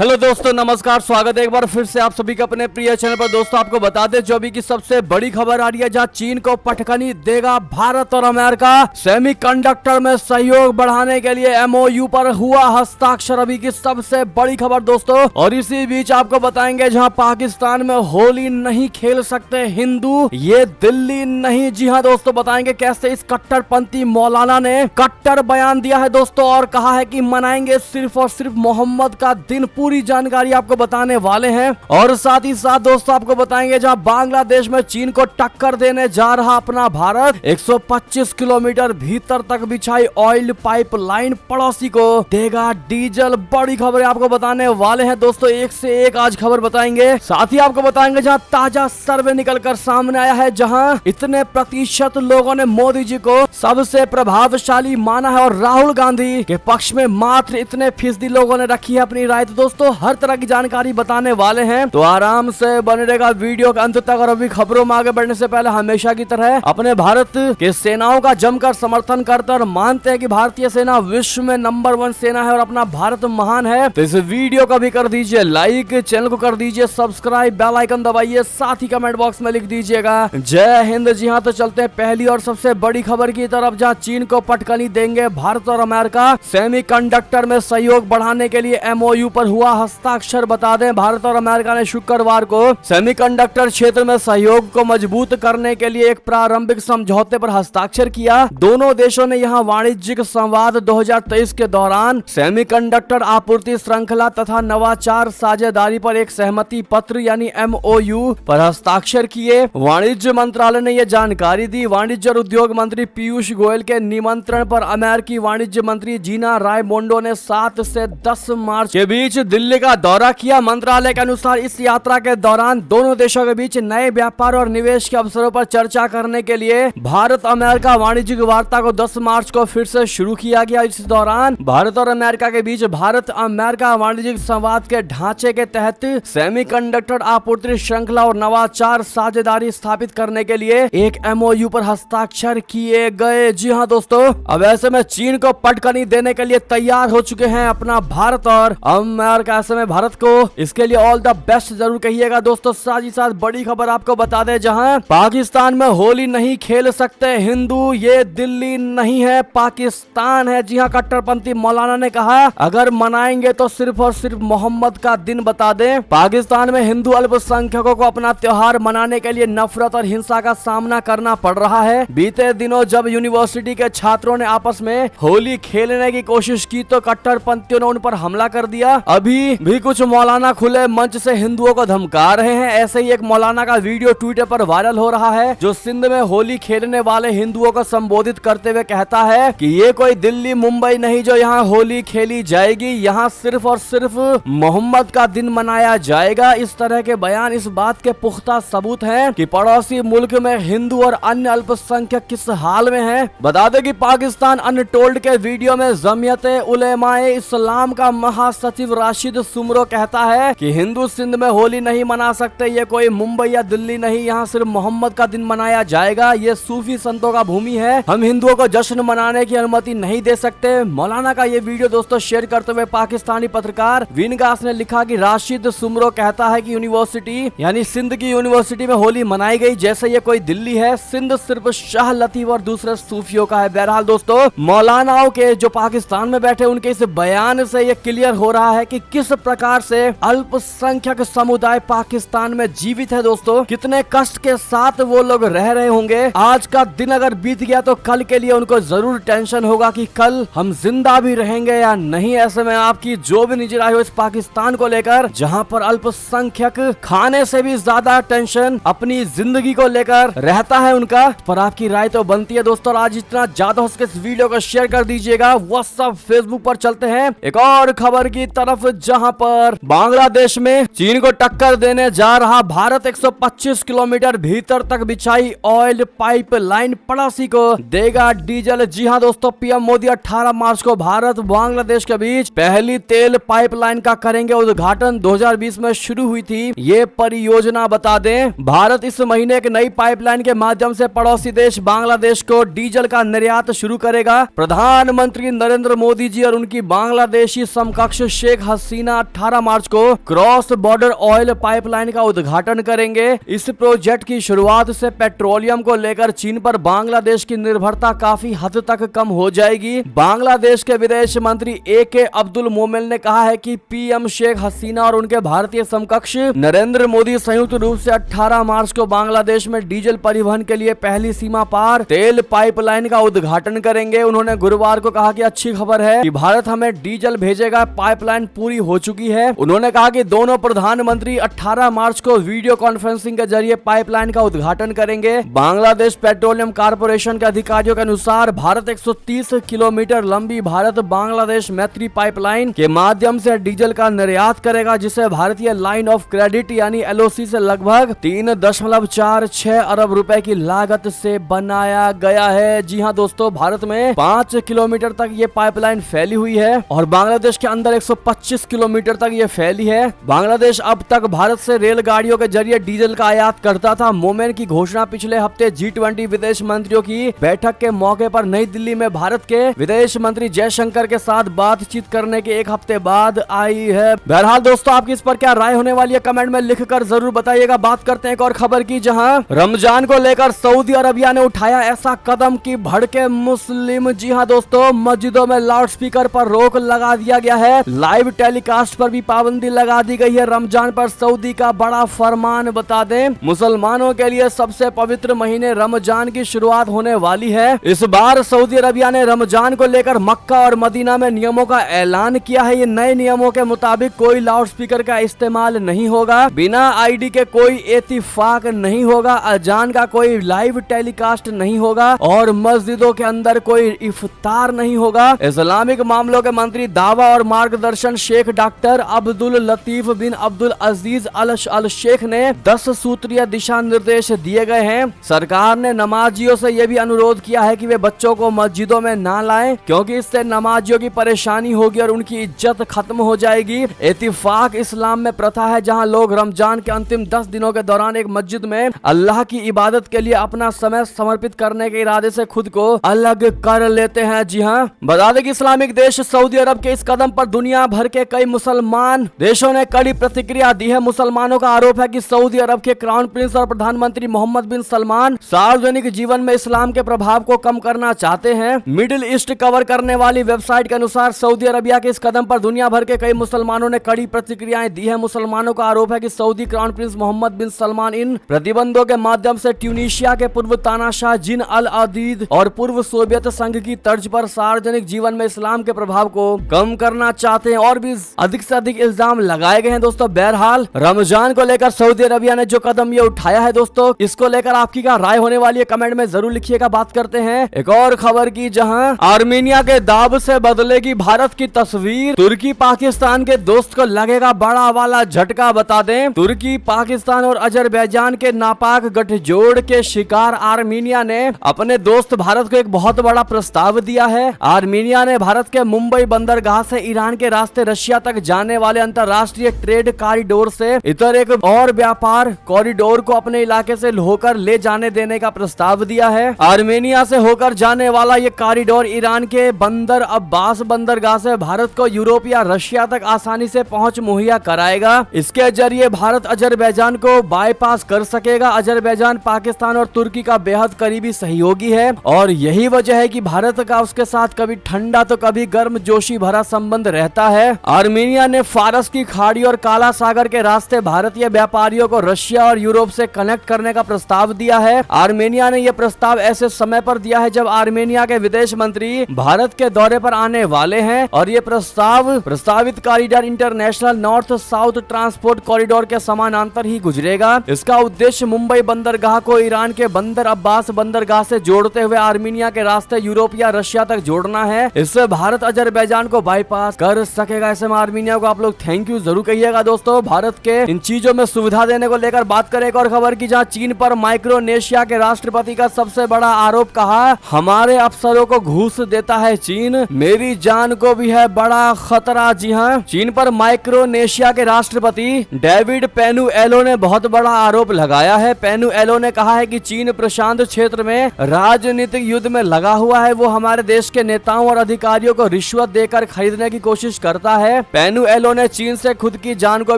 Hello दोस्तों, नमस्कार। स्वागत है एक बार फिर से आप सभी का अपने प्रिय चैनल पर। दोस्तों आपको बता दें जो अभी की सबसे बड़ी खबर आ रही है, जहां चीन को पटखनी देगा भारत और अमेरिका। सेमीकंडक्टर में सहयोग बढ़ाने के लिए एमओयू पर हुआ हस्ताक्षर, अभी की सबसे बड़ी खबर दोस्तों। और इसी बीच आपको बताएंगे जहां पाकिस्तान में होली नहीं खेल सकते हिंदू, ये दिल्ली नहीं। जी हाँ दोस्तों, बताएंगे कैसे इस कट्टरपंथी मौलाना ने कट्टर बयान दिया है दोस्तों, और कहा है कि मनाएंगे सिर्फ और सिर्फ मोहम्मद का दिन। पूरी जानकारी आपको बताने वाले हैं। और साथ ही साथ दोस्तों आपको बताएंगे जहां बांग्लादेश में चीन को टक्कर देने जा रहा अपना भारत, 125 किलोमीटर भीतर तक बिछाई ऑयल पाइपलाइन पड़ोसी को देगा डीजल। बड़ी खबर आपको बताने वाले हैं दोस्तों, एक से एक आज खबर बताएंगे। साथ ही आपको बताएंगे जहां ताजा सर्वे निकलकर सामने आया है, जहां इतने प्रतिशत लोगों ने मोदी जी को सबसे प्रभावशाली माना है और राहुल गांधी के पक्ष में मात्र इतने फीसदी लोगों ने रखी है अपनी राय। तो दोस्तों हर तरह की जानकारी बताने वाले हैं, तो आराम से बने रहेगा वीडियो के अंत तक। और अभी खबरों में आगे बढ़ने से पहले हमेशा की तरह अपने भारत के सेनाओं का जमकर समर्थन करते और मानते हैं कि भारतीय सेना विश्व में नंबर 1 सेना है और अपना भारत महान है। तो इस वीडियो को भी कर दीजिए लाइक, चैनल को कर दीजिए सब्सक्राइब, बेल आइकन दबाइए, साथ ही कमेंट बॉक्स में लिख दीजिएगा जय हिंद। जी हाँ, तो चलते हैं पहली और सबसे बड़ी खबर की तरफ, जहाँ चीन को पटखनी देंगे भारत और अमेरिका। सेमीकंडक्टर में सहयोग बढ़ाने के लिए एमओयू पर हुआ हस्ताक्षर। बता दें भारत और अमेरिका ने शुक्रवार को सेमीकंडक्टर क्षेत्र में सहयोग को मजबूत करने के लिए एक प्रारंभिक समझौते पर हस्ताक्षर किया। दोनों देशों ने यहां वाणिज्यिक संवाद 2023 के दौरान सेमीकंडक्टर आपूर्ति श्रृंखला तथा नवाचार साझेदारी पर एक सहमति पत्र यानी एमओयू पर हस्ताक्षर किए। वाणिज्य मंत्रालय ने यह जानकारी दी। वाणिज्य और उद्योग मंत्री पीयूष गोयल के निमंत्रण पर अमेरिकी वाणिज्य मंत्री जीना रायमोंडो ने 7 से 10 मार्च के बीच दिल्ली का दौरा किया। मंत्रालय के अनुसार इस यात्रा के दौरान दोनों देशों के बीच नए व्यापार और निवेश के अवसरों पर चर्चा करने के लिए भारत अमेरिका वाणिज्यिक वार्ता को 10 मार्च को फिर से शुरू किया गया। इस दौरान भारत और अमेरिका के बीच भारत अमेरिका वाणिज्यिक संवाद के ढांचे के तहत सेमीकंडक्टर आपूर्ति श्रृंखला और नवाचार साझेदारी स्थापित करने के लिए एक एमओयू पर हस्ताक्षर किए गए। जी हाँ दोस्तों, अब ऐसे में चीन को पटखनी देने के लिए तैयार हो चुके हैं अपना भारत और अमेरिका। ऐसे में भारत को इसके लिए ऑल द बेस्ट जरूर कहिएगा दोस्तों। साथ ही साथ बड़ी खबर आपको बता दें, जहां पाकिस्तान में होली नहीं खेल सकते हिंदू, ये दिल्ली नहीं है पाकिस्तान है। जी हां, कट्टरपंथी मौलाना ने कहा अगर मनाएंगे तो सिर्फ और सिर्फ मोहम्मद का दिन। बता दें पाकिस्तान में हिंदू अल्पसंख्यकों को अपना त्योहार मनाने के लिए नफरत और हिंसा का सामना करना पड़ रहा है। बीते दिनों जब यूनिवर्सिटी के छात्रों ने आपस में होली खेलने की कोशिश की तो कट्टरपंथियों ने उन पर हमला कर दिया। अभी भी कुछ मौलाना खुले मंच से हिंदुओं को धमका रहे हैं। ऐसे ही एक मौलाना का वीडियो ट्विटर पर वायरल हो रहा है, जो सिंध में होली खेलने वाले हिंदुओं को संबोधित करते हुए कहता है कि ये कोई दिल्ली मुंबई नहीं जो यहाँ होली खेली जाएगी, यहाँ सिर्फ और सिर्फ मोहम्मद का दिन मनाया जाएगा। इस तरह के बयान इस बात के पुख्ता सबूत हैं कि पड़ोसी मुल्क में हिंदू और अन्य अल्पसंख्यक किस हाल में हैं। बता दें कि पाकिस्तान अनटोल्ड के वीडियो में जमीयत उलेमाए इस्लाम का महासचिव राशिद सुमरो कहता है कि हिंदू सिंध में होली नहीं मना सकते, ये कोई मुंबई या दिल्ली नहीं, यहाँ सिर्फ मोहम्मद का दिन मनाया जाएगा। ये सूफी संतों का भूमि है, हम हिंदुओं को जश्न मनाने की अनुमति नहीं दे सकते। मौलाना का ये वीडियो दोस्तों शेयर करते हुए पाकिस्तानी पत्रकार विनगास ने लिखा कि राशिद सुमरो कहता है कि यूनिवर्सिटी यानी सिंध की यूनिवर्सिटी में होली मनाई गई जैसे ये कोई दिल्ली है। सिंध सिर्फ शाह लतीफ और दूसरे सूफियों का है। बहरहाल दोस्तों, मौलानाओं के जो पाकिस्तान में बैठे उनके इस बयान से ये क्लियर हो रहा है कि किस प्रकार से अल्पसंख्यक समुदाय पाकिस्तान में जीवित है। दोस्तों कितने कष्ट के साथ वो लोग रह रहे होंगे। आज का दिन अगर बीत गया तो कल के लिए उनको जरूर टेंशन होगा कि कल हम जिंदा भी रहेंगे या नहीं। ऐसे में आपकी जो भी निजी राय हो इस पाकिस्तान को लेकर, जहां पर अल्पसंख्यक खाने से भी ज्यादा टेंशन अपनी जिंदगी को लेकर रहता है उनका, पर आपकी राय तो बनती है दोस्तों। आज इतना ज्यादा हो सके इस वीडियो को शेयर कर दीजिएगा। व्हाट्सएप फेसबुक पर चलते हैं एक और खबर की तरफ, जहां पर बांग्लादेश में चीन को टक्कर देने जा रहा भारत 125 किलोमीटर भीतर तक बिछाई ऑयल पाइपलाइन पड़ोसी को देगा डीजल। जी हां दोस्तों, पीएम मोदी 18 मार्च को भारत बांग्लादेश के बीच पहली तेल पाइपलाइन का करेंगे उद्घाटन। 2020 में शुरू हुई थी ये परियोजना। बता दें भारत इस महीने एक नई पाइपलाइन के माध्यम से पड़ोसी देश बांग्लादेश को डीजल का निर्यात शुरू करेगा। प्रधानमंत्री नरेंद्र मोदी जी और उनकी बांग्लादेशी समकक्ष शेख हसीना हसीना 18 मार्च को क्रॉस बॉर्डर ऑयल पाइपलाइन का उद्घाटन करेंगे। इस प्रोजेक्ट की शुरुआत से पेट्रोलियम को लेकर चीन पर बांग्लादेश की निर्भरता काफी हद तक कम हो जाएगी। बांग्लादेश के विदेश मंत्री AK अब्दुल मोमेन ने कहा है कि PM शेख हसीना और उनके भारतीय समकक्ष नरेंद्र मोदी संयुक्त रूप से 18 मार्च को बांग्लादेश में डीजल परिवहन के लिए पहली सीमा पार तेल पाइपलाइन का उद्घाटन करेंगे। उन्होंने गुरुवार को कहा कि अच्छी खबर है कि भारत हमें डीजल भेजेगा, पाइपलाइन पूरी हो चुकी है। उन्होंने कहा कि दोनों प्रधानमंत्री 18 मार्च को वीडियो कॉन्फ्रेंसिंग के जरिए पाइपलाइन का उद्घाटन करेंगे। बांग्लादेश पेट्रोलियम कॉर्पोरेशन के अधिकारियों के अनुसार भारत 130 किलोमीटर लंबी भारत बांग्लादेश मैत्री पाइपलाइन के माध्यम से डीजल का निर्यात करेगा, जिसे भारतीय लाइन ऑफ क्रेडिट यानी LOC से लगभग 3.46 अरब रुपए की लागत से बनाया गया है। जी हां दोस्तों, भारत में 5 किलोमीटर तक ये पाइपलाइन फैली हुई है और बांग्लादेश के अंदर 125 किलोमीटर तक ये फैली है। बांग्लादेश अब तक भारत से रेलगाड़ियों के जरिए डीजल का आयात करता था। मोमेन की घोषणा पिछले हफ्ते G20 विदेश मंत्रियों की बैठक के मौके पर नई दिल्ली में भारत के विदेश मंत्री जयशंकर के साथ बातचीत करने के एक हफ्ते बाद आई है। बहरहाल दोस्तों, आपकी इस पर क्या राय होने वाली है कमेंट में लिखकर जरूर बताइएगा। बात करते हैं एक और खबर की, जहां रमजान को लेकर सऊदी अरबिया ने उठाया ऐसा कदम कि भड़के मुस्लिम। जी हां दोस्तों, मस्जिदों में लाउडस्पीकर पर रोक लगा दिया गया है। लाइव टेलीकास्ट पर भी पाबंदी लगा दी गई है। रमजान पर सऊदी का बड़ा फरमान। बता दें, मुसलमानों के लिए सबसे पवित्र महीने रमजान की शुरुआत होने वाली है। इस बार सऊदी अरबिया ने रमजान को लेकर मक्का और मदीना में नियमों का ऐलान किया है। ये नए नियमों के मुताबिक कोई लाउडस्पीकर का इस्तेमाल नहीं होगा, बिना ID के कोई एतिफाक नहीं होगा, अजान का कोई लाइव टेलीकास्ट नहीं होगा और मस्जिदों के अंदर कोई इफ्तार नहीं होगा। इस्लामिक मामलों के मंत्री दावा और मार्गदर्शन शेख डॉक्टर अब्दुल लतीफ बिन अब्दुल अजीज अल शेख ने 10 सूत्रीय दिशा निर्देश दिए गए हैं। सरकार ने नमाजियों से यह भी अनुरोध किया है कि वे बच्चों को मस्जिदों में ना लाएं, क्योंकि इससे नमाजियों की परेशानी होगी और उनकी इज्जत खत्म हो जाएगी। इत्तिफाक इस्लाम में प्रथा है जहां लोग रमजान के अंतिम 10 दिनों के दौरान एक मस्जिद में अल्लाह की इबादत के लिए अपना समय समर्पित करने के इरादे से खुद को अलग कर लेते हैं। जी हाँ, बता दें कि इस्लामिक देश सऊदी अरब के इस कदम पर दुनिया भर के कई मुसलमान देशों ने कड़ी प्रतिक्रिया दी है। मुसलमानों का आरोप है कि सऊदी अरब के क्राउन प्रिंस और प्रधानमंत्री मोहम्मद बिन सलमान सार्वजनिक जीवन में इस्लाम के प्रभाव को कम करना चाहते हैं। मिडिल ईस्ट कवर करने वाली वेबसाइट के अनुसार सऊदी अरबिया के इस कदम पर दुनिया भर के कई मुसलमानों ने कड़ी प्रतिक्रियाएं दी है। मुसलमानों का आरोप है कि सऊदी क्राउन प्रिंस मोहम्मद बिन सलमान इन प्रतिबंधों के माध्यम से ट्यूनीशिया के पूर्व तानाशाह जिन अल अदीद और पूर्व सोवियत संघ की तर्ज पर सार्वजनिक जीवन में इस्लाम के प्रभाव को कम करना चाहते हैं और भी अधिक से अधिक इल्जाम लगाए गए हैं। दोस्तों, बहरहाल रमजान को लेकर सऊदी अरबिया ने जो कदम ये उठाया है दोस्तों, इसको लेकर आपकी क्या राय होने वाली है कमेंट में जरूर लिखिएगा। बात करते हैं एक और खबर की, जहां आर्मीनिया के दाब से बदलेगी भारत की तस्वीर। तुर्की पाकिस्तान के दोस्त को लगेगा बड़ा वाला झटका। बता दें, तुर्की पाकिस्तान और अजरबैजान के नापाक गठजोड़ के शिकार आर्मीनिया ने अपने दोस्त भारत को एक बहुत बड़ा प्रस्ताव दिया है। आर्मीनिया ने भारत के मुंबई बंदरगाह से ईरान के रास्ते रशिया तक जाने वाले अंतर्राष्ट्रीय ट्रेड कॉरिडोर से इतर एक और व्यापार कॉरिडोर को अपने इलाके से होकर ले जाने देने का प्रस्ताव दिया है। आर्मेनिया से होकर जाने वाला ये कॉरिडोर ईरान के बंदर अब्बास बंदरगाह से भारत को यूरोप या रशिया तक आसानी से पहुंच मुहैया कराएगा। इसके जरिए भारत अजरबैजान को बाईपास कर सकेगा। अजरबैजान पाकिस्तान और तुर्की का बेहद करीबी सहयोगी है और यही वजह है कि भारत का उसके साथ कभी ठंडा तो कभी गर्म जोशी भरा संबंध रहता है। आर्मेनिया ने फारस की खाड़ी और काला सागर के रास्ते भारतीय व्यापारियों को रशिया और यूरोप से कनेक्ट करने का प्रस्ताव दिया है। आर्मेनिया ने यह प्रस्ताव ऐसे समय पर दिया है जब आर्मेनिया के विदेश मंत्री भारत के दौरे पर आने वाले हैं और ये प्रस्तावित corridor international north south transport corridor के समानांतर ही गुजरेगा। इसका उद्देश्य मुंबई बंदरगाह को ईरान के बंदर अब्बास बंदरगाह से जोड़ते हुए आर्मेनिया के रास्ते यूरोप या रशिया तक जोड़ना है। इससे भारत अजरबैजान को बाईपास कर सकेगा। ऐसे में आर्मेनिया को आप लोग थैंक यू जरूर कहिएगा। दोस्तों, भारत के इन चीजों में सुविधा देने को लेकर बात करें एक और खबर की, जहां चीन पर माइक्रोनेशिया के राष्ट्रपति का सबसे बड़ा आरोप, कहा हमारे अफसरों को घूस देता है चीन, मेरी जान को भी है बड़ा खतरा। जी हां, चीन पर माइक्रोनेशिया के राष्ट्रपति डेविड पेनुएलो ने बहुत बड़ा आरोप लगाया है। पेनुएलो ने कहा है कि चीन प्रशांत क्षेत्र में राजनीतिक युद्ध में लगा हुआ है। वो हमारे देश के नेताओं और अधिकारियों को रिश्वत देकर खरीदने की कोशिश करता है। है। पेनुएलो ने चीन से खुद की जान को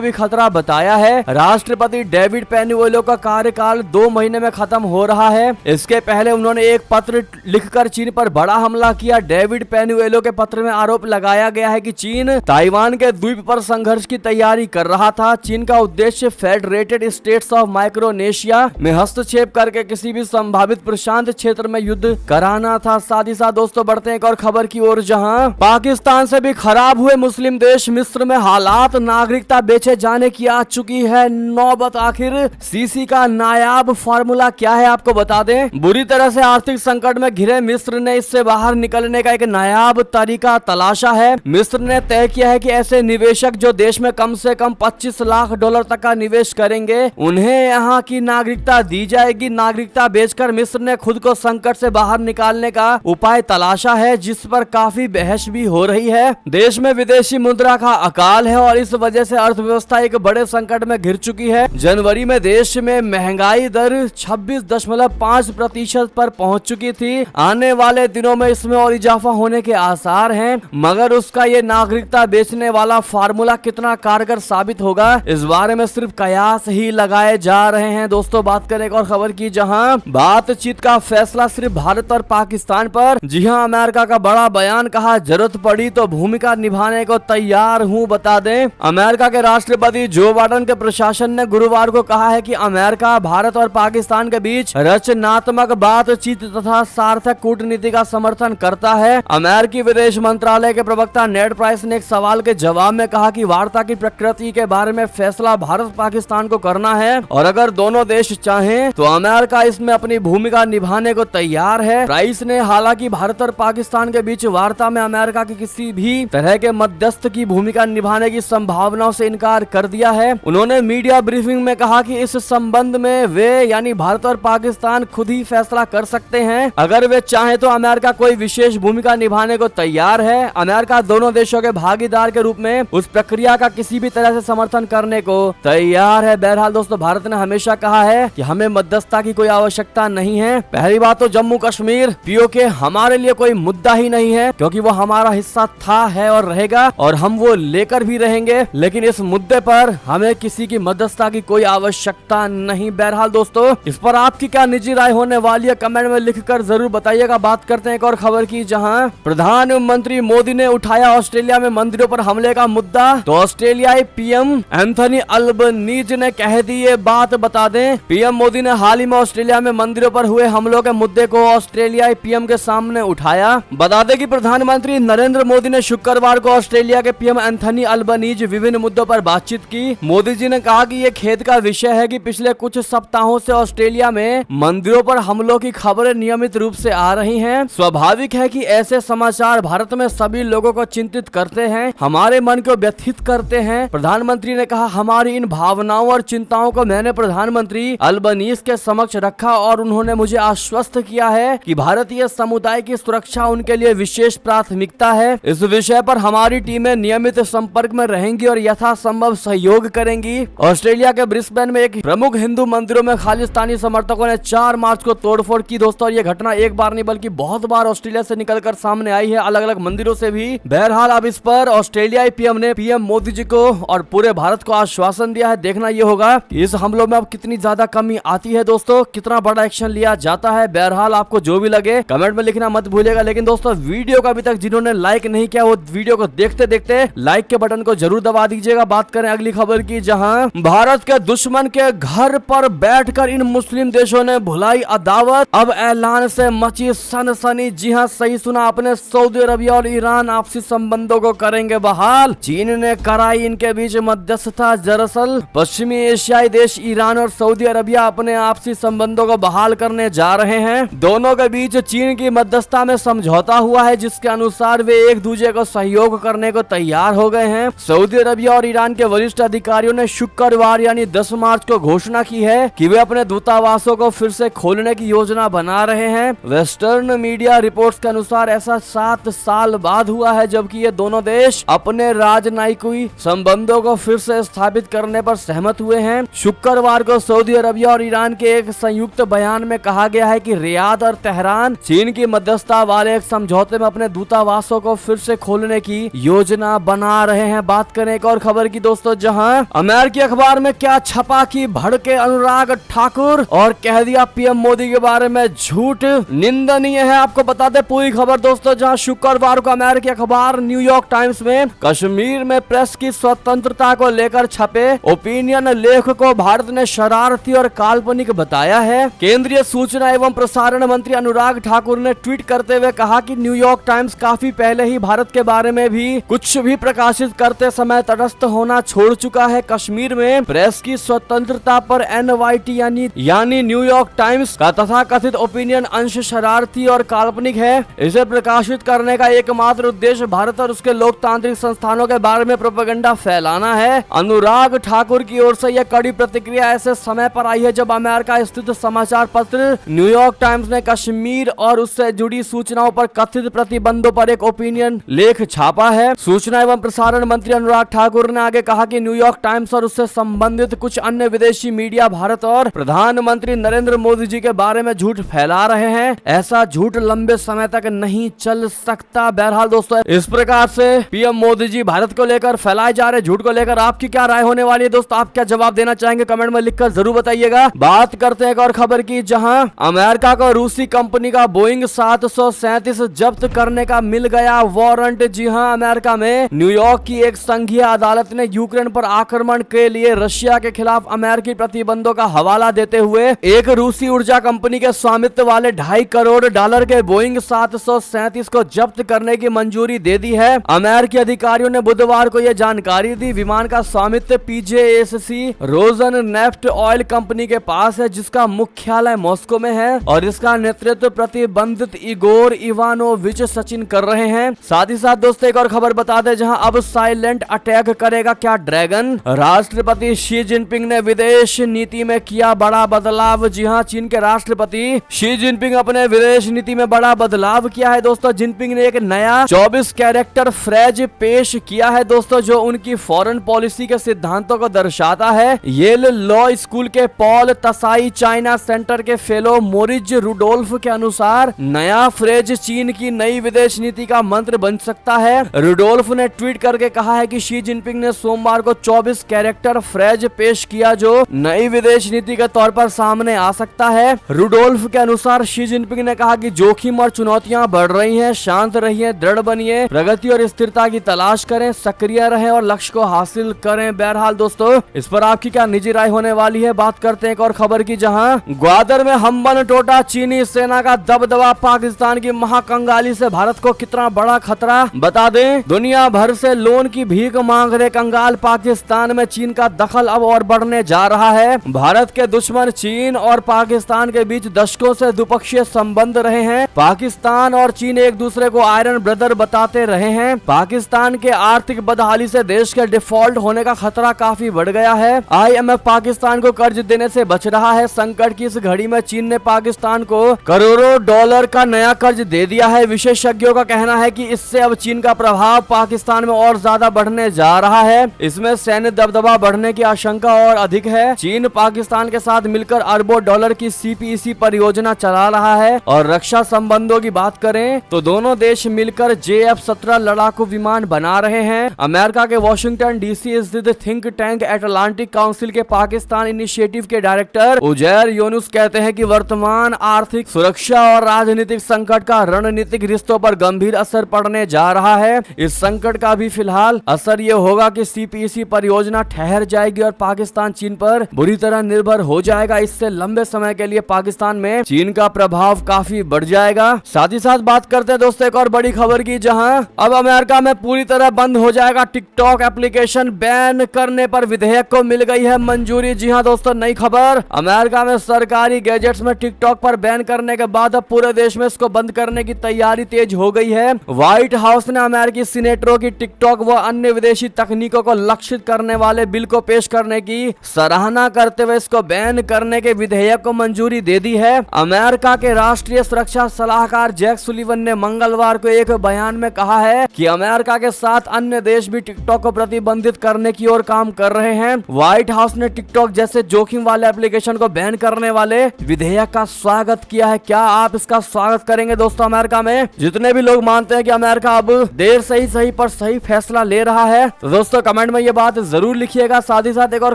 भी खतरा बताया है। राष्ट्रपति डेविड पेनुएलो का कार्यकाल 2 महीने में खत्म हो रहा है। इसके पहले उन्होंने एक पत्र लिखकर चीन पर बड़ा हमला किया। डेविड पेनुएलो के पत्र में आरोप लगाया गया है कि चीन ताइवान के द्वीप पर संघर्ष की तैयारी कर रहा था। चीन का उद्देश्य फेडरेटेड स्टेट्स ऑफ माइक्रोनेशिया में हस्तक्षेप करके किसी भी संभावित प्रशांत क्षेत्र में युद्ध कराना था। साथ ही साथ दोस्तों बढ़ते हैं एक और खबर की ओर, जहां पाकिस्तान से भी खराब हुए मुस्लिम देश मिस्र में हालात, नागरिकता बेचे जाने की आ चुकी है नौबत। आखिर सीसी का नायाब फार्मूला क्या है आपको बता दें। बुरी तरह से आर्थिक संकट में घिरे मिस्र ने इससे बाहर निकलने का एक नायाब तरीका तलाशा है। मिस्र ने तय किया है कि ऐसे निवेशक जो देश में कम से कम $25 लाख तक का निवेश करेंगे उन्हें यहाँ की नागरिकता दी जाएगी। नागरिकता बेचकर मिस्र ने खुद को संकट से बाहर निकालने का उपाय तलाशा है, जिस पर काफी बहस भी हो रही है। देश में विदेशी मुद्रा का अकाल है और इस वजह से अर्थव्यवस्था एक बड़े संकट में घिर चुकी है। जनवरी में देश में महंगाई दर 26.5% पर पहुंच चुकी थी। आने वाले दिनों में इसमें और इजाफा होने के आसार हैं, मगर उसका ये नागरिकता बेचने वाला फार्मूला कितना कारगर साबित होगा इस बारे में सिर्फ कयास ही लगाए जा रहे हैं। दोस्तों बात करें एक और खबर की, जहां बातचीत का फैसला सिर्फ भारत और पाकिस्तान पर। जी हां, अमेरिका का बड़ा बयान, कहा जरूरत पड़ी तो भूमिका निभाने को तैयार हूं। बता दें अमेरिका के राष्ट्रपति जो बाइडेन के प्रशासन ने गुरुवार को कहा है कि अमेरिका भारत और पाकिस्तान के बीच रचनात्मक बातचीत तथा सार्थक कूटनीति का समर्थन करता है। अमेरिकी विदेश मंत्रालय के प्रवक्ता नेड प्राइस ने एक सवाल के जवाब में कहा कि वार्ता की प्रकृति के बारे में फैसला भारत पाकिस्तान को करना है और अगर दोनों देश चाहें तो अमेरिका इसमें अपनी भूमिका निभाने को तैयार है। प्राइस ने हालांकि भारत और पाकिस्तान के बीच वार्ता में अमेरिका की किसी भी तरह के मध्यस्थ की भूमिका निभाने की संभावनाओं से इनकार कर दिया है। उन्होंने मीडिया ब्रीफिंग में कहा कि इस संबंध में वे यानी भारत और पाकिस्तान खुद ही फैसला कर सकते हैं। अगर वे चाहें तो अमेरिका कोई विशेष भूमिका निभाने को तैयार है। अमेरिका दोनों देशों के भागीदार के रूप में उस प्रक्रिया का किसी भी तरह से समर्थन करने को तैयार है। बहरहाल दोस्तों भारत ने हमेशा कहा है कि हमें मध्यस्थता की कोई आवश्यकता नहीं है। पहली बात तो जम्मू कश्मीर पीओके हमारे लिए कोई मुद्दा ही नहीं है, क्योंकि वो हमारा हिस्सा था, है और रहेगा और हम वो लेकर भी रहेंगे। लेकिन इस मुद्दे पर हमें किसी की मध्यस्थता की कोई आवश्यकता नहीं। बहरहाल दोस्तों इस पर आपकी क्या निजी राय होने वाली है कमेंट में लिखकर जरूर बताइएगा। बात करते हैं एक और खबर की, जहां प्रधानमंत्री मोदी ने उठाया ऑस्ट्रेलिया में मंदिरों पर हमले का मुद्दा। तो ऑस्ट्रेलियाई पीएम एंथनी अल्बनीज ने कह दी ये बात। बता दें पीएम मोदी ने हाल ही में ऑस्ट्रेलिया में मंदिरों पर हुए हमलों के मुद्दे को ऑस्ट्रेलियाई पीएम के सामने उठाया। बता दें कि प्रधानमंत्री नरेंद्र मोदी ने शुक्रवार को ऑस्ट्रेलिया के पीएम एंथनी अल्बनीज विभिन्न मुद्दों पर बातचीत की। मोदी जी ने कहा कि ये खेद का विषय है कि पिछले कुछ सप्ताहों से ऑस्ट्रेलिया में मंदिरों पर हमलों की खबरें नियमित रूप से आ रही हैं। स्वाभाविक है कि ऐसे समाचार भारत में सभी लोगों को चिंतित करते हैं, हमारे मन को व्यथित करते हैं। प्रधानमंत्री ने कहा हमारी इन भावनाओं और चिंताओं को मैंने प्रधानमंत्री अल्बनीज के समक्ष रखा और उन्होंने मुझे आश्वस्त किया है कि भारतीय समुदाय की सुरक्षा उनके लिए विशेष प्राथमिकता है। इस विषय पर हमारी टीमें नियमित संपर्क में रहेंगी और यथासंभव सहयोग करेंगी। ऑस्ट्रेलिया के ब्रिस्बेन में एक प्रमुख हिंदू मंदिरों में खालिस्तानी समर्थकों ने 4 मार्च को तोड़फोड़ की। दोस्तों ये घटना एक बार नहीं बल्कि बहुत बार ऑस्ट्रेलिया से निकलकर सामने आई है, अलग अलग मंदिरों से भी। बहरहाल अब इस पर ऑस्ट्रेलियाई पीएम ने पीएम मोदी जी को और पूरे भारत को आश्वासन दिया है। देखना ये होगा इस हमलों में अब कितनी ज्यादा कमी आती है, दोस्तों कितना बड़ा एक्शन लिया जाता है। बहरहाल आपको जो भी लगे कमेंट में लिखना मत भूलिएगा। लेकिन दोस्तों वीडियो को अभी तक जिन्होंने लाइक नहीं किया वो वीडियो को देखते देखते लाइक के बटन को जरूर दबा दीजिएगा। बात करें अगली खबर की, जहां भारत के दुश्मन के घर पर बैठकर इन मुस्लिम देशों ने भुलाई अदावत। अब ऐलान से मची सनसनी। जी हां सही सुना आपने, सऊदी अरबिया और ईरान आपसी संबंधों को करेंगे बहाल। चीन ने कराई इनके बीच मध्यस्थता। दरअसल पश्चिमी एशियाई देश ईरान और सऊदी अरबिया अपने आपसी संबंधों को बहाल करने जा रहे हैं। दोनों के बीच चीन की मध्यस्थता में समझौता हुआ है, जिसके अनुसार वे एक दूसरे को सहयोग करने को तैयार हो गए हैं। सऊदी अरबिया और ईरान के वरिष्ठ अधिकारियों ने शुक्रवार यानी 10 मार्च को घोषणा की है कि वे अपने दूतावासों को फिर से खोलने की योजना बना रहे हैं। वेस्टर्न मीडिया रिपोर्ट्स के अनुसार ऐसा 7 साल बाद हुआ है, जबकि ये दोनों देश अपने राजनयिक संबंधों को फिर से स्थापित करने पर सहमत हुए हैं। शुक्रवार को सऊदी अरबिया और ईरान के एक संयुक्त बयान में कहा गया है कि रियाद और तेहरान चीन की मध्यस्थता वाले एक समझौते में अपने दूतावासों को फिर से खोलने की योजना योजना बना रहे हैं। बात करें एक और खबर की दोस्तों, जहां अमेरिकी अखबार में क्या छपा कि भड़के अनुराग ठाकुर और कह दिया पीएम मोदी के बारे में झूठ, निंदनीय है। आपको बता दें पूरी खबर दोस्तों, जहां शुक्रवार को अमेरिकी अखबार न्यूयॉर्क टाइम्स में कश्मीर में प्रेस की स्वतंत्रता को लेकर छपे ओपिनियन लेख को भारत ने शरारती और काल्पनिक बताया है। केंद्रीय सूचना एवं प्रसारण मंत्री अनुराग ठाकुर ने ट्वीट करते हुए कहा कि न्यूयॉर्क टाइम्स काफी पहले ही भारत के बारे में भी कुछ भी प्रकाशित करते समय तटस्थ होना छोड़ चुका है। कश्मीर में प्रेस की स्वतंत्रता पर एनवाईटी यानी न्यूयॉर्क टाइम्स का तथाकथित ओपिनियन अंश शरारती और काल्पनिक है। इसे प्रकाशित करने का एकमात्र उद्देश्य भारत और उसके लोकतांत्रिक संस्थानों के बारे में प्रोपेगेंडा फैलाना है। अनुराग ठाकुर की ओर से यह कड़ी प्रतिक्रिया ऐसे समय पर आई है जब अमेरिका स्थित समाचार पत्र न्यूयॉर्क टाइम्स ने कश्मीर और उससे जुड़ी सूचनाओं पर कथित प्रतिबंधों पर एक ओपिनियन लेख छापा है। सूचना एवं प्रसारण मंत्री अनुराग ठाकुर ने आगे कहा कि न्यूयॉर्क टाइम्स और उससे संबंधित कुछ अन्य विदेशी मीडिया भारत और प्रधानमंत्री नरेंद्र मोदी जी के बारे में झूठ फैला रहे हैं। ऐसा झूठ लंबे समय तक नहीं चल सकता। बहरहाल दोस्तों, इस प्रकार से पीएम मोदी जी भारत को लेकर फैलाए जा रहे झूठ को लेकर आपकी क्या राय होने वाली है दोस्तों? आप क्या जवाब देना चाहेंगे? कमेंट में लिखकर जरूर बताइएगा। बात करते हैं एक और खबर की, जहां अमेरिका को रूसी कंपनी का बोइंग 737 जब्त करने का मिल गया वारंट। जी हां, अमेरिका में न्यूयॉर्क की एक संघीय अदालत ने यूक्रेन पर आक्रमण के लिए रशिया के खिलाफ अमेरिकी प्रतिबंधों का हवाला देते हुए एक रूसी ऊर्जा कंपनी के स्वामित्व वाले $2.5 करोड़ के बोइंग 737 को जब्त करने की मंजूरी दे दी है। अमेरिकी अधिकारियों ने बुधवार को यह जानकारी दी। विमान का स्वामित्व PJSC रोजन नेफ्ट ऑयल कंपनी के पास है, जिसका मुख्यालय मॉस्को में है और इसका नेतृत्व प्रतिबंधित इगोर इवानोविच सचिन कर रहे हैं। साथ ही साथ दोस्तों एक और खबर बता दें, जहां अब साइलेंट अटैक करेगा क्या ड्रैगन? राष्ट्रपति शी जिनपिंग ने विदेश नीति में किया बड़ा बदलाव। जी हां, चीन के राष्ट्रपति शी जिनपिंग अपने विदेश नीति में बड़ा बदलाव किया है दोस्तों। जिनपिंग ने एक नया 24 कैरेक्टर फ्रेज पेश किया है दोस्तों, जो उनकी फॉरेन पॉलिसी के सिद्धांतों को दर्शाता है। येल लॉ स्कूल के पॉल तसाई चाइना सेंटर के फेलो मोरिज रुडोल्फ के अनुसार नया फ्रेज चीन की नई विदेश नीति का मंत्र बन सकता है। रुडोल्फ ने ट्वीट करके कहा है कि शी जिनपिंग ने सोमवार को 24 कैरेक्टर फ्रेज पेश किया, जो नई विदेश नीति के तौर पर सामने आ सकता है। रुडोल्फ के अनुसार शी जिनपिंग ने कहा कि जोखिम और चुनौतियां बढ़ रही हैं, शांत रहिए, दृढ़ बनिए, प्रगति और स्थिरता की तलाश करें, सक्रिय रहें और लक्ष्य को हासिल करें। बहरहाल दोस्तों, इस पर आपकी क्या निजी राय होने वाली है? बात करते हैं एक और खबर की, जहां ग्वादर में हम्बन टोटा चीनी सेना का दबदबा, पाकिस्तान की महाकंगाली से भारत को कितना बड़ा खतरा? बता दें, दुनिया भर से लोन की भीख मांग रहे कंगाल पाकिस्तान में चीन का दखल अब और बढ़ने जा रहा है। भारत के दुश्मन चीन और पाकिस्तान के बीच दशकों से द्विपक्षीय संबंध रहे हैं। पाकिस्तान और चीन एक दूसरे को आयरन ब्रदर बताते रहे हैं। पाकिस्तान के आर्थिक बदहाली से देश के डिफॉल्ट होने का खतरा काफी बढ़ गया है। IMF पाकिस्तान को कर्ज देने से बच रहा है। संकट की इस घड़ी में चीन ने पाकिस्तान को करोड़ों डॉलर का नया कर्ज दे दिया है। विशेषज्ञों का कहना है कि इससे अब चीन का प्रभाव पाकिस्तान में और ज्यादा बढ़ने जा रहा है। इसमें सैन्य दबदबा बढ़ने की आशंका और अधिक है। चीन पाकिस्तान के साथ मिलकर अरबों डॉलर की CPEC परियोजना चला रहा है और रक्षा संबंधों की बात करें तो दोनों देश मिलकर JF-17 लड़ाकू विमान बना रहे हैं। अमेरिका के वॉशिंगटन DC स्थित थिंक टैंक अटलांटिक काउंसिल के पाकिस्तान इनिशिएटिव के डायरेक्टर उजैर यूनुस कहते हैं कि वर्तमान आर्थिक सुरक्षा और राजनीतिक संकट का रणनीतिक रिश्तों पर गंभीर असर पड़ने जा रहा है। इस संकट का भी फिलहाल असर ये होगा कि CPEC परियोजना ठहर जाएगी और पाकिस्तान चीन पर बुरी तरह निर्भर हो जाएगा। इससे लंबे समय के लिए पाकिस्तान में चीन का प्रभाव काफी बढ़ जाएगा। साथ ही साथ बात करते हैं दोस्तों एक और बड़ी खबर की, जहां अब अमेरिका में पूरी तरह बंद हो जाएगा टिकटॉक एप्लीकेशन। बैन करने पर विधेयक को मिल गई है मंजूरी। जी हां दोस्तों, नई खबर, अमेरिका में सरकारी गैजेट्स में टिकटॉक पर बैन करने के बाद अब पूरे देश में इसको बंद करने की तैयारी तेज हो गई है। व्हाइट हाउस ने अमेरिकी सीनेटरों की टिकटॉक व अन्य विदेशी तकनीकों को लक्षित करने वाले बिल को पेश करने की सराहना करते हुए इसको बैन करने के विधेयक को मंजूरी दे दी है। अमेरिका के राष्ट्रीय सुरक्षा सलाहकार जैक सुलिवन ने मंगलवार को एक बयान में कहा है कि अमेरिका के साथ अन्य देश भी टिकटॉक को प्रतिबंधित करने की ओर काम कर रहे हैं। व्हाइट हाउस ने टिकटॉक जैसे जोखिम वाले एप्लीकेशन को बैन करने वाले विधेयक का स्वागत किया है। क्या आप इसका स्वागत करेंगे दोस्तों? अमेरिका में जितने भी लोग मानते हैं कि अमेरिका अब देर से ही सही पर सही फैसला ले रहा है? तो दोस्तों कमेंट में ये बात जरूर लिखिएगा। साथ ही साथ एक और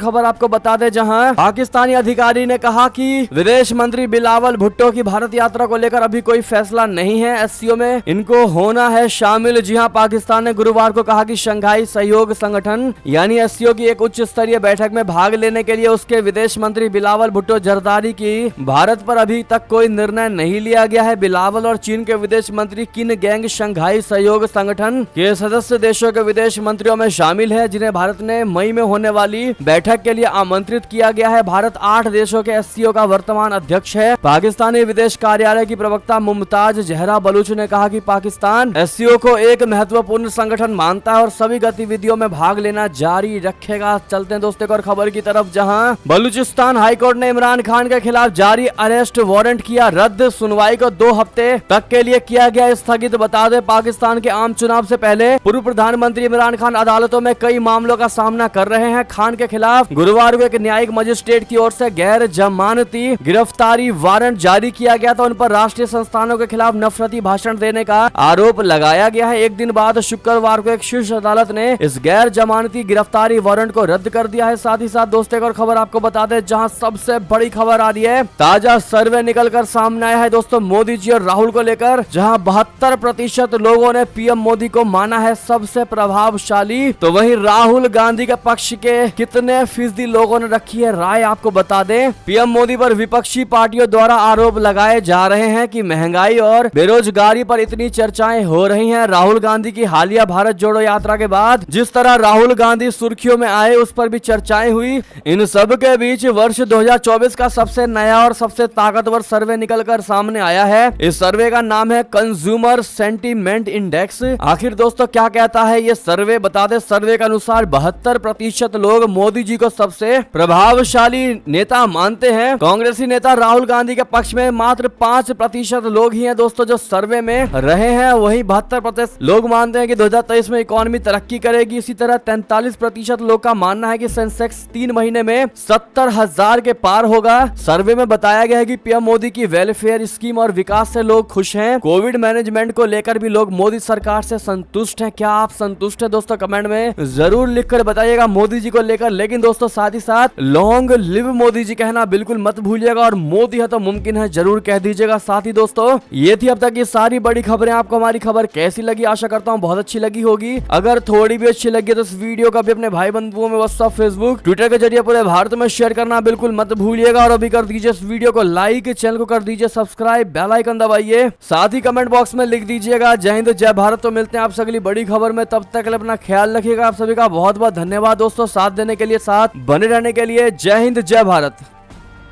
खबर आपको बता दें, जहां पाकिस्तानी अधिकारी ने कहा कि विदेश मंत्री बिलावल भुट्टो की भारत यात्रा को लेकर अभी कोई फैसला नहीं है, एससीओ में इनको होना है शामिल। जी हां, पाकिस्तान ने गुरुवार को कहा कि शंघाई सहयोग संगठन यानी एससीओ की एक उच्च स्तरीय बैठक में भाग लेने के लिए उसके विदेश मंत्री बिलावल भुट्टो जरदारी की भारत पर अभी तक कोई निर्णय नहीं लिया गया है। बिलावल और चीन के विदेश मंत्री किन गैंग शंघाई सहयोग संगठन के सदस्य देशों के विदेश मंत्रियों में शामिल है, जिन्हें भारत ने मई में होने वाली बैठक के लिए आमंत्रित किया गया है। भारत 8 देशों के एससीओ का वर्तमान अध्यक्ष है। पाकिस्तानी विदेश कार्यालय की प्रवक्ता मुमताज जहरा बलूच ने कहा कि पाकिस्तान एससीओ को एक महत्वपूर्ण संगठन मानता है और सभी गतिविधियों में भाग लेना जारी रखेगा। चलते हैं दोस्तों और खबर की तरफ, जहां बलूचिस्तान हाईकोर्ट ने इमरान खान के खिलाफ जारी अरेस्ट वारंट किया रद्द। सुनवाई को 2 हफ्ते तक के लिए किया गया स्थगित। बता दें, पाकिस्तान के आम चुनाव से पहले पूर्व प्रधानमंत्री इमरान खान अदालतों में कई मामलों का सामना कर रहे हैं। खान के खिलाफ गुरुवार को एक न्यायिक मजिस्ट्रेट की ओर से गैर जमानती गिरफ्तारी वारंट जारी किया गया था। उन पर राष्ट्रीय संस्थानों के खिलाफ नफरती भाषण देने का आरोप लगाया गया है। एक दिन बाद शुक्रवार को एक शीर्ष अदालत ने इस गैर जमानती गिरफ्तारी वारंट को रद्द कर दिया है। साथ ही साथ दोस्तों एक और खबर आपको बता दें, जहां सबसे बड़ी खबर आ रही है, ताजा सर्वे निकल कर सामने आया है दोस्तों मोदी जी और राहुल को लेकर, जहां 72% लोगों ने पीएम मोदी को माना है सबसे प्रभावशाली। तो वहीं राहुल गांधी के पक्ष के कितने फीसदी लोगों ने रखी है राय, आपको बता दें। पीएम मोदी पर विपक्षी पार्टियों द्वारा आरोप लगाए जा रहे हैं कि महंगाई और बेरोजगारी पर इतनी चर्चाएं हो रही हैं। राहुल गांधी की हालिया भारत जोड़ो यात्रा के बाद जिस तरह राहुल गांधी सुर्खियों में आए, उस पर भी चर्चाएं हुई। इन सब के बीच वर्ष 2024 का सबसे नया और सबसे ताकतवर सर्वे निकलकर सामने आया है। इस सर्वे का नाम है कंज्यूमर सेंटीमेंट इंडेक्स। आखिर दोस्तों क्या कहता है ये सर्वे, बता दें। सर्वे के अनुसार 72% लोग मोदी जी को सबसे प्रभावशाली नेता मानते हैं। कांग्रेसी नेता राहुल गांधी के पक्ष में मात्र 5% लोग ही हैं दोस्तों जो सर्वे में रहे हैं। वहीं 72% लोग मानते हैं कि 2023 में इकोनॉमी तरक्की करेगी। इसी तरह 43% लोग का मानना है कि सेंसेक्स 3 महीने में 70,000 के पार होगा। सर्वे में बताया गया है कि पीएम मोदी की वेलफेयर स्कीम और विकास से लोग खुश हैं। कोविड मैनेजमेंट को लेकर भी लोग मोदी सरकार से संतुष्ट हैं। क्या आप संतुष्ट हैं दोस्तों? कमेंट में जरूर लिखकर बताइएगा मोदी जी को लेकर। लेकिन दोस्तों साथ ही साथ लॉन्ग लिव मोदी जी कहना बिल्कुल मत भूलिएगा, और मोदी है तो मुमकिन है जरूर कह दीजिएगा। साथ ही दोस्तों ये थी अब तक की सारी बड़ी खबरें। आपको हमारी खबर कैसी लगी? आशा करता हूँ बहुत अच्छी लगी होगी। अगर थोड़ी भी अच्छी लगी तो इस वीडियो को भी अपने भाई बंधुओं में व्हाट्सएप, फेसबुक, ट्विटर के जरिए पूरे भारत में शेयर करना बिल्कुल मत भूलिएगा। और अभी कर दीजिए इस वीडियो को लाइक, चैनल को कर दीजिए सब्सक्राइब, बेल आइकन दबाइए। साथ ही कमेंट बॉक्स में लिख दीजिएगा जय हिंद जय भारत। तो मिलते हैं आपसे अगली बड़ी खबर में, तब तक अपना ख्याल रखिएगा। आप सभी का बहुत बहुत धन्यवाद दोस्तों, साथ देने के लिए, साथ बने रहने के लिए। जय हिंद जय भारत।